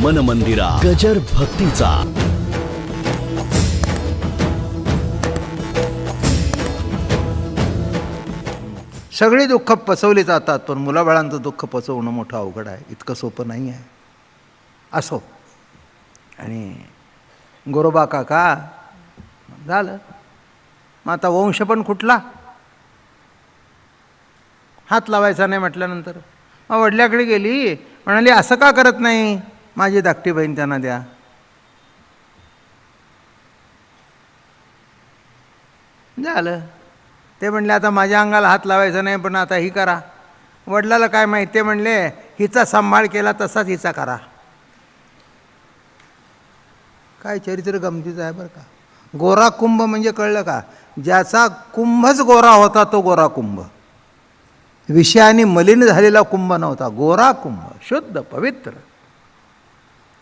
मन मंदिरा गजर भक्तीचा. सगळी दुःख पचवली जातात, पण मुलाबाळांचं दुःख पचवणं मोठं अवघड आहे. इतकं सोपं नाही आहे. असो. आणि गोरोबा काका झालं, मग आता वंश पण कुठला, हात लावायचा नाही म्हटल्यानंतर मग वडिल्याकडे गेली, म्हणाली असं का करत नाही, माझी धाकटी बहीण त्यांना द्या. झालं. ते म्हणले आता माझ्या अंगाला हात लावायचा नाही, पण आता ही करा. वडिलाला काय माहिती, ते म्हणले हिचा सांभाळ केला तसाच हिचा करा. काय चरित्र गमतीचं आहे बरं का. गोरा कुंभ म्हणजे कळलं का, ज्याचा कुंभच गोरा होता तो गोरा कुंभ. विषयाने मलिन झालेला कुंभ नव्हता, गोरा कुंभ, शुद्ध पवित्र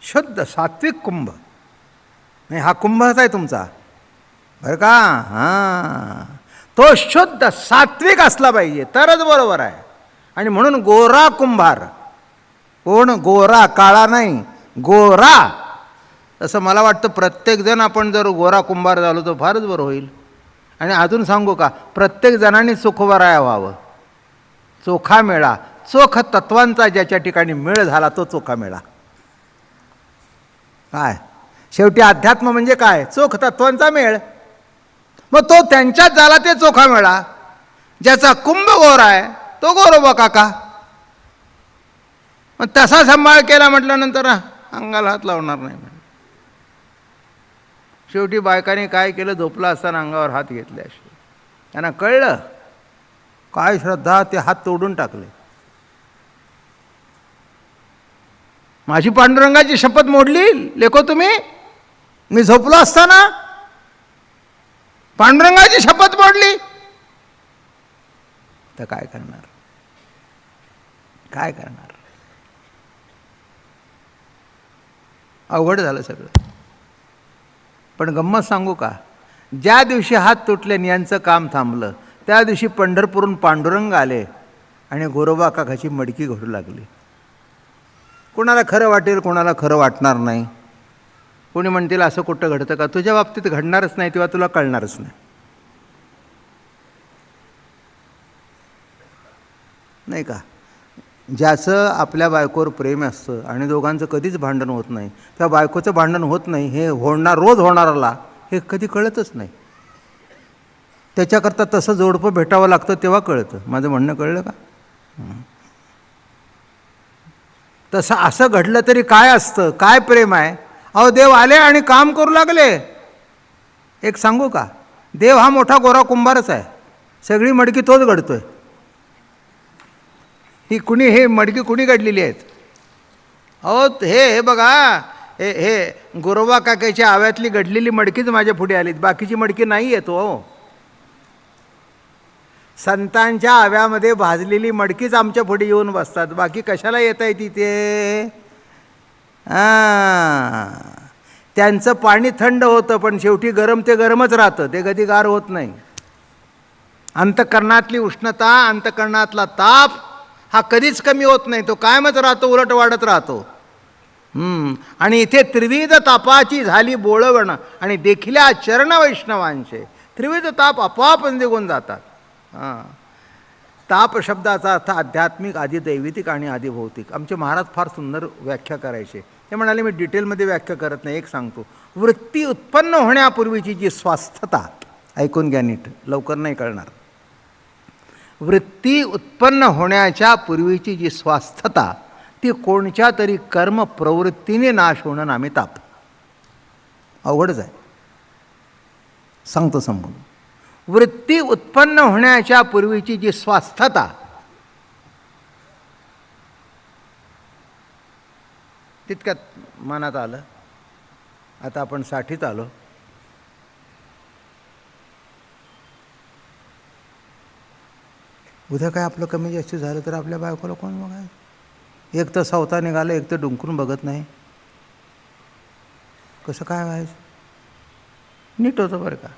शुद्ध सात्विक कुंभ. नाही, हा कुंभच आहे तुमचा बरं का. हां, तो शुद्ध सात्विक असला पाहिजे तरच बरोबर आहे. आणि म्हणून गोरा कुंभार. कोण गोरा, काळा नाही, गोरा. तसं मला वाटतं प्रत्येकजण आपण जर गोरा कुंभार झालो तर फारच बरं होईल. आणि अजून सांगू का, प्रत्येक जणांनी चोखवराया व्हावं. चोखा मेळा, चोख तत्वांचा ज्याच्या ठिकाणी मेळ झाला तो चोखा मेळा. काय शेवटी अध्यात्म म्हणजे काय, चोख तत्वांचा मेळ. मग तो त्यांच्यात झाला ते चोखा मेळा. ज्याचा कुंभ गोरा आहे तो गोरोबा काका. मग तसा सांभाळ केला म्हटल्यानंतर अंगाला हात लावणार नाही. शेवटी बायकाने काय केलं, झोपला असताना अंगावर हात घेतले. असे त्यांना कळलं काय श्रद्धा, ते हात तोडून टाकले. माझी पांडुरंगाची शपथ मोडली लेको तुम्ही. मी झोपलो असताना पांडुरंगाची शपथ मोडली, तर काय करणार, काय करणार. अवघड झालं सगळं. पण गंमत सांगू का, ज्या दिवशी हात तुटले आणि यांचं काम थांबलं त्या दिवशी पंढरपूरहून पांडुरंग आले आणि गोरोबा काकाची मडकी घडू लागली. कोणाला खरं वाटेल, कोणाला खरं वाटणार नाही. कोणी म्हणतील असं कुठं घडतं का, तुझ्या बाबतीत घडणारच नाही तेव्हा तुला कळणारच नाही. नाही का. ज्याचं आपल्या बायकोवर प्रेम असतं आणि दोघांचं कधीच भांडण होत नाही, त्या बायकोचं भांडण होत नाही हे रोज होणाराला हे कधी कळतच नाही. त्याच्याकरता तसं जोडपं भेटावं लागतं तेव्हा कळतं. माझं म्हणणं कळलं का. तसं असं घडलं तरी काय असतं, काय प्रेम आहे. अहो देव आले आणि काम करू लागले. एक सांगू का, देव हा मोठा गोरा कुंभारच आहे. सगळी मडकी तोच घडतोय. हे मडकी कुणी घडलेली आहेत. अहो हे बघा, हे गोरोबा काकाच्या आव्यातली घडलेली मडकीच माझ्या पुढे आलीत, बाकीची मडकी नाही येतो. हो, संतांच्या आव्यामध्ये भाजलेली मडकीच आमच्या पुढे येऊन बसतात, बाकी कशाला येत आहे तिथे. त्यांचं पाणी थंड होतं पण शेवटी गरम ते गरमच राहतं, ते कधी गार होत नाही. अंतःकरणातली उष्णता, अंतःकरणातला ताप हा कधीच कमी होत नाही, तो कायमच राहतो, उलट वाढत राहतो. आणि इथे त्रिविध तापाची झाली बोळवण आणि देखिल्या चरण वैष्णवांचे त्रिविध ताप आपोआप निघून जातात. ताप शब्दाचा अर्थ आध्यात्मिक, आदिदैवितिक आणि आदिभौतिक. आमचे महाराज फार सुंदर व्याख्या करायचे. ते म्हणाले मी डिटेलमध्ये व्याख्या करत नाही, एक सांगतो. वृत्ती उत्पन्न होण्यापूर्वीची जी स्वस्थता, ऐकून घ्या नीट, लवकर नाही कळणार. वृत्ती उत्पन्न होण्याच्या पूर्वीची जी स्वस्थता ती कोणत्या तरी कर्म प्रवृत्तीने नाश होणं नामे ताप. अवघडच आहे, सांगतो समजून. वृत्ती उत्पन्न होण्याच्या पूर्वीची जी स्वस्थता तितक्यात मनात आलं. आता आपण 60त आलो. उद्या काय आपलं कमी जास्त झालं तर आपल्या बायकोला कोण बघाय. एक तर सावता निघालं, एक तर डुंकरून बघत नाही. कसं काय व्हायचं. नीट होतं बरं का.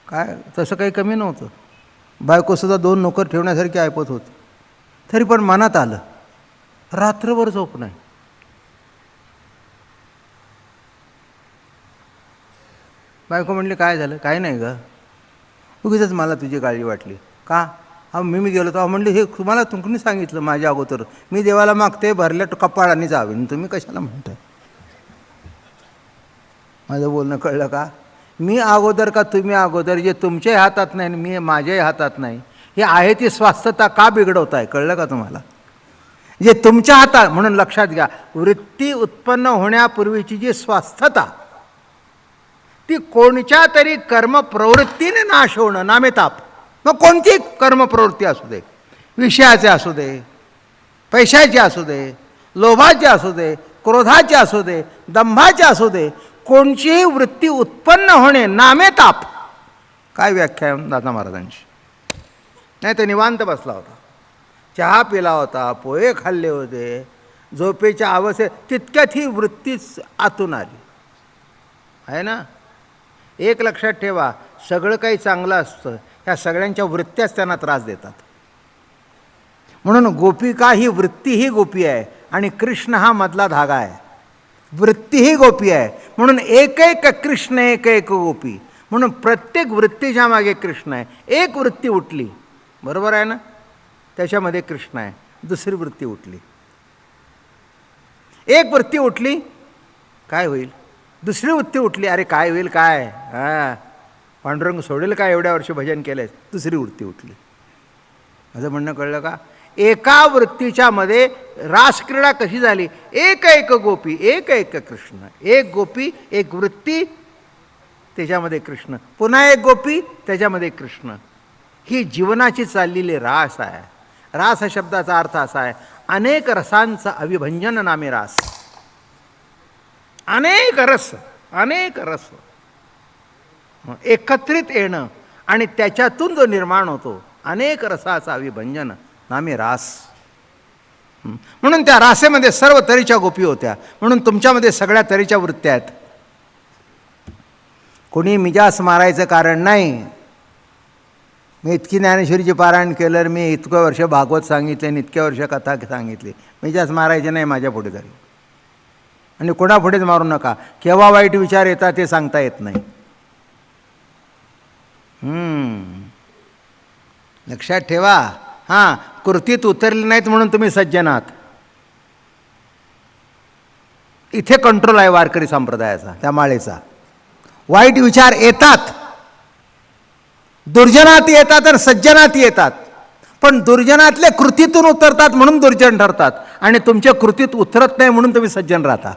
काय तसं काही कमी नव्हतं. बायकोसुद्धा 2 नोकर ठेवण्यासारखी ऐपत होती. तरी पण मनात आलं रात्रभर झोप नाही. बायको म्हणली काय झालं? काय नाही ग, उगीच मला तुझी काळजी वाटली. का? हा मी गेलो तर म्हणली हे तुम्हाला तुमनी सांगितलं माझ्या अगोदर, मी देवाला मागते भरल्या कपाळाने जावे, तुम्ही कशाला म्हणताय? माझं बोलणं कळलं का? मी अगोदर का तुम्ही अगोदर, जे तुमच्याही हातात नाही मी माझ्याही हातात नाही, हे आहे ती स्वास्थता का बिघडवताय? कळलं का तुम्हाला? जे तुमच्या हातात, म्हणून लक्षात घ्या, वृत्ती उत्पन्न होण्यापूर्वीची जी स्वास्थता ती कोणत्या तरी कर्मप्रवृत्तीने नाश होणं, नामेताप. मग कोणती कर्मप्रवृत्ती असू दे, विषयाचे असू दे, पैशाचे असू दे, लोभाचे असू दे, क्रोधाचे असू दे, दंभाचे असू दे, कोणतीही वृत्ती उत्पन्न होणे नामेताप. काय व्याख्या आहे दादा महाराजांची? नाही तर निवांत बसला होता, चहा पिला होता, पोहे खाल्ले होते, झोपेच्या अवस्थेत तितक्यात ही वृत्तीच आतून आली आहे ना. एक लक्षात ठेवा, सगळं काही चांगलं असतं, ह्या सगळ्यांच्या वृत्त्याच त्यांना त्रास देतात. म्हणून गोपिका ही वृत्ती ही गोपी आहे आणि कृष्ण हा मधला धागा आहे. वृत्ती ही गोपी आहे म्हणून एक एक कृष्ण एक एक गोपी. म्हणून प्रत्येक वृत्तीच्या मागे कृष्ण आहे. एक वृत्ती उठली, बरोबर आहे ना, त्याच्यामध्ये कृष्ण आहे. दुसरी वृत्ती उठली, एक वृत्ती उठली, काय होईल? दुसरी वृत्ती उठली, अरे काय होईल? काय पांडुरंग सोडेल का? एवढ्या वर्ष भजन केलंय. दुसरी वृत्ती उठली. माझं म्हणणं कळलं का? एका वृत्तीच्या मध्ये रासक्रीडा कशी झाली? एक एक गोपी एक एक कृष्ण. एक गोपी एक वृत्ती, त्याच्यामध्ये कृष्ण, पुन्हा एक गोपी, त्याच्यामध्ये कृष्ण. ही जीवनाची चाललेली रास आहे. रास या शब्दाचा अर्थ असा आहे, अनेक रसांचं अविभंजन नामे रास. अनेक रस, अनेक रस एकत्रित येणं आणि त्याच्यातून जो निर्माण होतो, अनेक रसाचा अविभंजन नामे रास. म्हणून त्या रासेमध्ये सर्व तऱ्हेच्या गोपी होत्या. म्हणून तुमच्यामध्ये सगळ्या तऱ्हेच्या वृत्त्या आहेत. कोणी मिजास मारायचं कारण नाही. मी इतकी ज्ञानेश्वरीचे पारायण केलं, मी इतकं वर्ष भागवत सांगितले आणि इतक्या वर्ष कथा सांगितली, मिजास मारायचे नाही माझ्या पुढे तरी. आणि कोणापुढेच मारू नका. केव्हा वाईट विचार येतात ते सांगता येत नाही. लक्षात ठेवा. हां, कृतीत उतरले नाहीत म्हणून तुम्ही सज्जन आहात. इथे कंट्रोल आहे वारकरी संप्रदायाचा, त्या माळेचा. वाईट विचार येतात, दुर्जनात येतात आणि सज्जनात येतात, पण दुर्जनातले कृतीतून उतरतात म्हणून दुर्जन ठरतात, आणि तुमच्या कृतीत उतरत नाही म्हणून तुम्ही सज्जन राहता.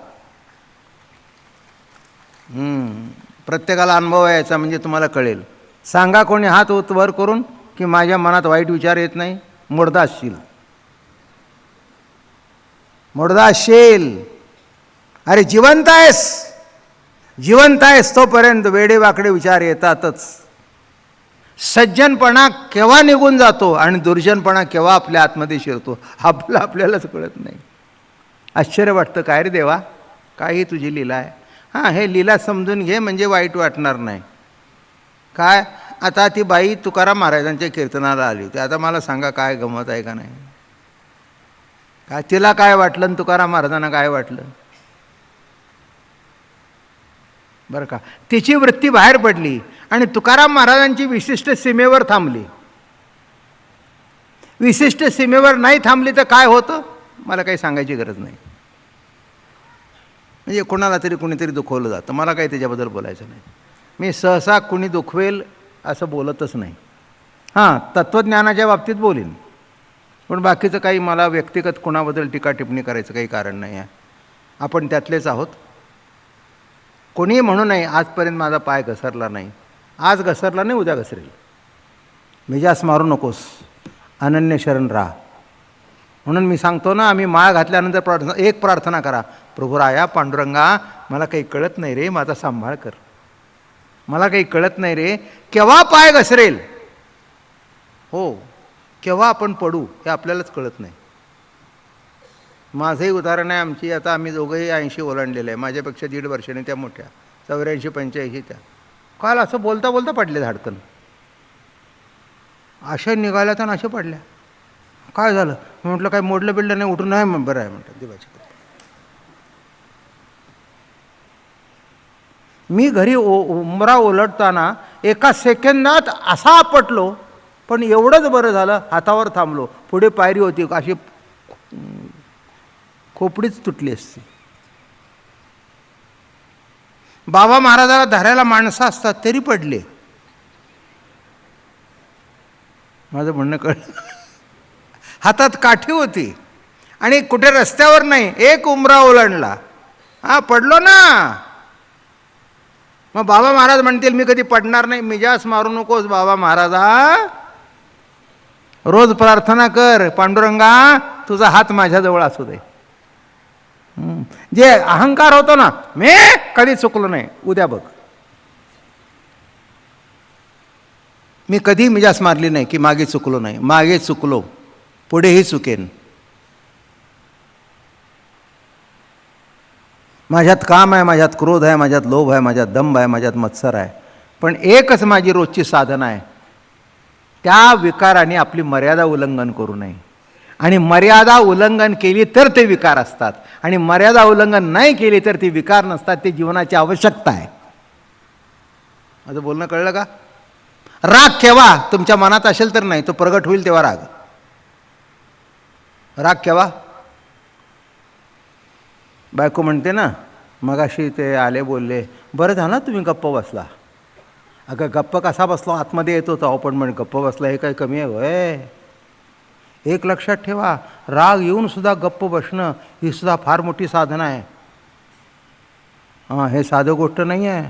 प्रत्येकाला अनुभव यायचा म्हणजे तुम्हाला कळेल. सांगा कोणी हात वर करून की माझ्या मनात वाईट विचार येत नाही. मुर्दा असशील, मुर्दा असशील. अरे जिवंत आहेस, जिवंत आहेस तोपर्यंत वेडेवाकडे विचार येतातच. सज्जनपणा केव्हा निघून जातो आणि दुर्जनपणा केव्हा आपल्या आतमध्ये शिरतो आपल्यालाच कळत नाही. आश्चर्य वाटतं, काय रे देवा, काय ही तुझी लीला आहे. हां, हे लीला समजून घे म्हणजे वाईट वाटणार नाही. काय आता ती बाई तुकाराम महाराजांच्या कीर्तनाला आली होती. आता मला सांगा काय गमत आहे का नाही? काय तिला काय वाटलं आणि तुकाराम महाराजांना काय वाटलं? बरं का, तिची वृत्ती बाहेर पडली आणि तुकाराम महाराजांची विशिष्ट सीमेवर थांबली. विशिष्ट सीमेवर नाही थांबली तर काय होतं मला काही सांगायची गरज नाही. म्हणजे कोणाला तरी कुणीतरी दुखवलं जातं, मला काही त्याच्याबद्दल बोलायचं नाही. मी सहसा कुणी दुखवेल असं बोलतच नाही. हां, तत्त्वज्ञानाच्या बाबतीत बोलीन, पण बाकीचं काही मला व्यक्तिगत कोणाबद्दल टीका टिप्पणी करायचं काही कारण नाही आहे. आपण त्यातलेच आहोत. कोणीही म्हणू नये आजपर्यंत माझा पाय घसरला नाही. आज घसरला नाही, उद्या घसरेल. मिजास मारू नकोस, अनन्य शरण राहा. म्हणून मी सांगतो ना, आम्ही माळ घातल्यानंतर एक प्रार्थना करा, प्रभुराया पांडुरंगा मला काही कळत नाही रे, माझा सांभाळ कर. मला काही कळत नाही रे, केव्हा पाय घसरेल, हो केव्हा आपण पडू हे आपल्यालाच कळत नाही. माझंही उदाहरण आहे. आता आम्ही दोघंही 80 ओलांडलेलं आहे. माझ्यापेक्षा 1.5 वर्षाने त्या मोठ्या 84-85 त्या. काल असं बोलता बोलता पडले धाडकन. अशा निघाल्या तर अशा पडल्या. काय झालं? म्हटलं काय मोडलं बिडलं नाही, उठून नाही बरं आहे म्हटलं देवाची कृपा. मी घरी उंबरा ओलटताना एका सेकंदात असा आपटलो, पण एवढंच बरं झालं हातावर थांबलो. पुढे पायरी होती, अशी खोपडीच तुटली असती. बाबा महाराजाला धरायला माणसं असतात तरी पडले. माझं म्हणणं कळलं. हातात काठी होती आणि कुठे रस्त्यावर नाही, एक उंबरा ओलांडला, पडलो ना. मग बाबा महाराज म्हणतील मी कधी पडणार नाही. मिजास मारू नकोस बाबा महाराजा, रोज प्रार्थना कर, पांडुरंगा तुझा हात माझ्याजवळ असू दे. जे अहंकार होतो ना, मी कधी चुकलो नाही, उद्या बघ. मी कधी मिजास मारली नाही की मागे चुकलो नाही. मागे चुकलो, पुढेही चुकेन. माझ्यात काम आहे, माझ्यात क्रोध आहे, माझ्यात लोभ आहे, माझ्यात दंभ आहे, माझ्यात मत्सर आहे. पण एकच माझी रोजची साधना आहे, त्या विकाराने आपली मर्यादा उल्लंघन करू नये. आणि मर्यादा उल्लंघन केली तर ते विकार असतात, आणि मर्यादा उल्लंघन नाही केली तर ते विकार नसतात. ते जीवनाची आवश्यकता आहे. माझं बोलणं कळलं का? राग केव्हा तुमच्या मनात असेल तर नाही, तो प्रगट होईल तेव्हा राग. राग केव्हा? बायको म्हणते ना, मगाशी ते आले बोलले, बरं झालं तुम्ही गप्प बसला. अगं गप्प कसा बसलो, आतमध्ये येत होता, पण म्हणे गप्प बसला हे काय कमी आहे होय? एक लक्षात ठेवा, राग येऊन सुद्धा गप्प बसणं ही सुद्धा फार मोठी साधना आहे. हे साधं गोष्ट नाही आहे.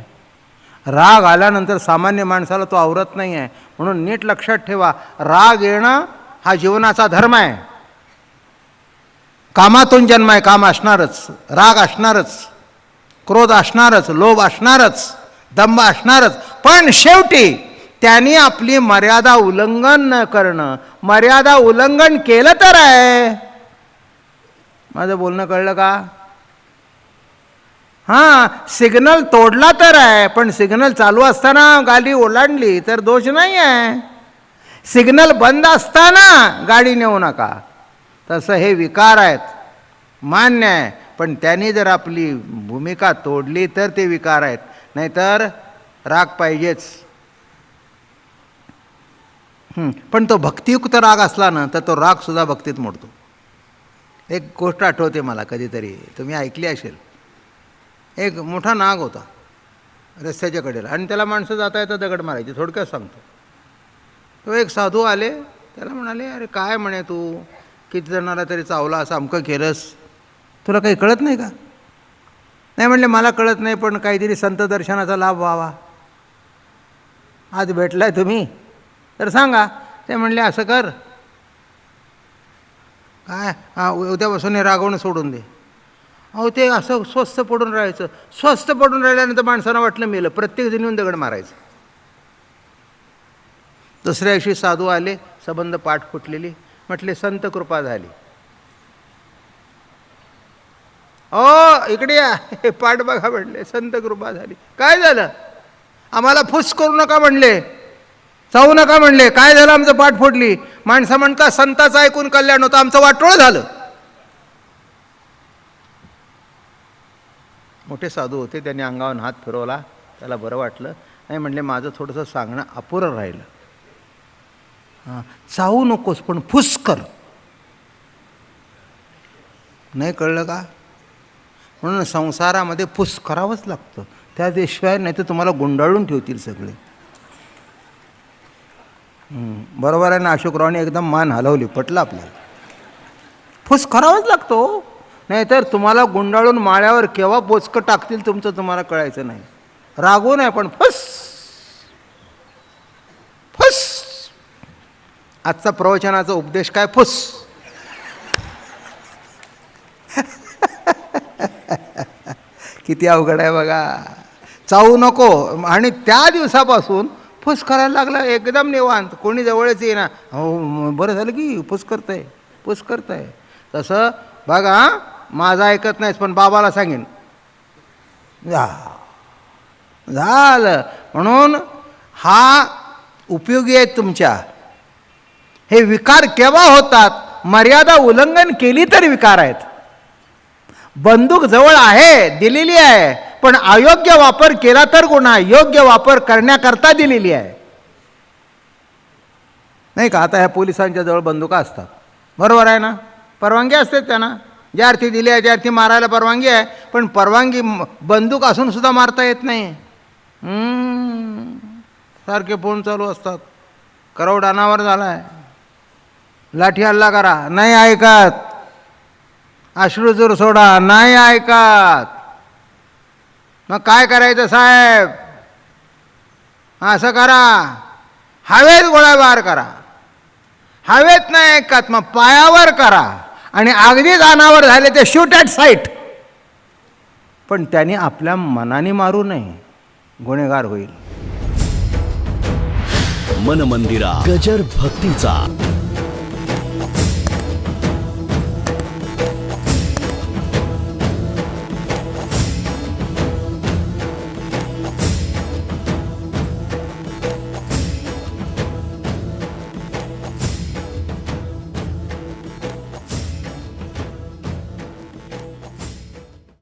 राग आल्यानंतर सामान्य माणसाला तो आवरत नाही आहे. म्हणून नीट लक्षात ठेवा, राग येणं हा जीवनाचा धर्म आहे. कामातून जन्म आहे, काम असणारच, राग असणारच, क्रोध असणारच, लोभ असणारच, दंभ असणारच. पण शेवटी त्यांनी आपली मर्यादा उल्लंघन न करणं. मर्यादा उल्लंघन केलं तर आहे. माझं बोलणं कळलं का? सिग्नल तोडला तर आहे, पण सिग्नल चालू असताना गाडी ओलांडली तर दोष नाही आहे. सिग्नल बंद असताना गाडी नेऊ नका. तसं हे विकार आहेत, मान्य आहे, पण त्यांनी जर आपली भूमिका तोडली तर ते विकार आहेत. नाहीतर राग पाहिजेच. पण तो भक्तियुक्त राग असला ना तर तो रागसुद्धा भक्तीत मोडतो. एक गोष्ट आठवते मला कधीतरी, तुम्ही ऐकली असेल. एक मोठा नाग होता रस्त्याच्या कडेला, आणि त्याला माणसं जाता येता दगड मारायची. थोडक्यात सांगतो. तो एक साधू आले, त्याला म्हणाले, अरे काय म्हणे तू किती जणाला तरी चावला, असं अमकं केलंस, तुला काही कळत नाही का? नाही म्हणले, मला कळत नाही, पण काहीतरी संत दर्शनाचा लाभ व्हावा. आज भेटलाय तुम्ही तर सांगा. ते म्हणले, असं कर, काय उद्यापासून हे रागवणं सोडून दे. ते असं स्वस्थ पडून राहायचं. स्वस्थ पडून राहिल्यानंतर माणसानं वाटलं मेलं, प्रत्येक जण येऊन दगड मारायचं. दुसऱ्या दिवशी साधू आले, संबंध पाठ फुटलेली. म्हटले, संत कृपा झाली. इकडे या, हे पाठ बघा म्हणले. संत कृपा झाली. काय झालं? आम्हाला फुस करू नका म्हणले, चावू नका म्हणले. काय झालं? आमचं पाठ फुटली. माणसं म्हणतात संताचं ऐकून कल्याण होतं, आमचं वाटोळं झालं. मोठे साधू होते, त्यांनी अंगावर हात फिरवला, त्याला बरं वाटलं. नाही म्हणले, माझं थोडंसं सांगणं अपुरं राहिलं. चावू नकोस, पण फुस कर. नाही कळलं का? म्हणून संसारामध्ये फुस करावंच लागतं. त्याशिवाय नाही तर तुम्हाला गुंडाळून ठेवतील सगळे. बरोबर आहे ना? अशोकरावने एकदम मान हलवली, पटलं आपल्याला. फुस करावाच लागतो, नाहीतर तुम्हाला गुंडाळून माळ्यावर केव्हा बोचकं टाकतील तुमचं तुम्हाला कळायचं नाही. रागवू नये, पण फुस फुस. आजचा प्रवचनाचा उपदेश काय? फुस. किती अवघड आहे बघा. चावू नको. आणि त्या दिवसापासून फुस करायला लागला, एकदम निवांत. कोणी जवळच ये ना, बरं झालं की फुस करताय, फुस करताय. तसं बघा, माझं ऐकत नाहीस, पण बाबाला सांगेन, झालं. म्हणून हा उपयोगी आहे तुमच्या. हे विकार केव्हा होतात? मर्यादा उल्लंघन केली तर विकार आहेत. बंदूक जवळ आहे, दिलेली आहे, पण अयोग्य वापर केला तर गुन्हा. योग्य वापर करण्याकरता दिलेली आहे, नाही का? आता ह्या पोलिसांच्या जवळ बंदुका असतात, बरोबर आहे ना? परवानगी असते त्यांना, ज्या अर्थी दिली आहे त्या अर्थी मारायला परवानगी आहे, पण परवानगी बंदूक असून सुद्धा मारता येत नाही. सारखे फोन चालू असतात, करवड अनावर झाला आहे, लाठी हल्ला करा, नाही ऐकत. अश्रूजूर सोडा, नाही ऐकत. मग काय करायचं साहेब? असं करा, हवेत गोळीबार करा. हवेत नाही ऐकत, मग पायावर करा, आणि अगदीच अनावर झाले ते शूट ॲट साईट. पण त्यांनी आपल्या मनाने मारू नये, गुन्हेगार होईल. मन मंदिरा गजर भक्तीचा.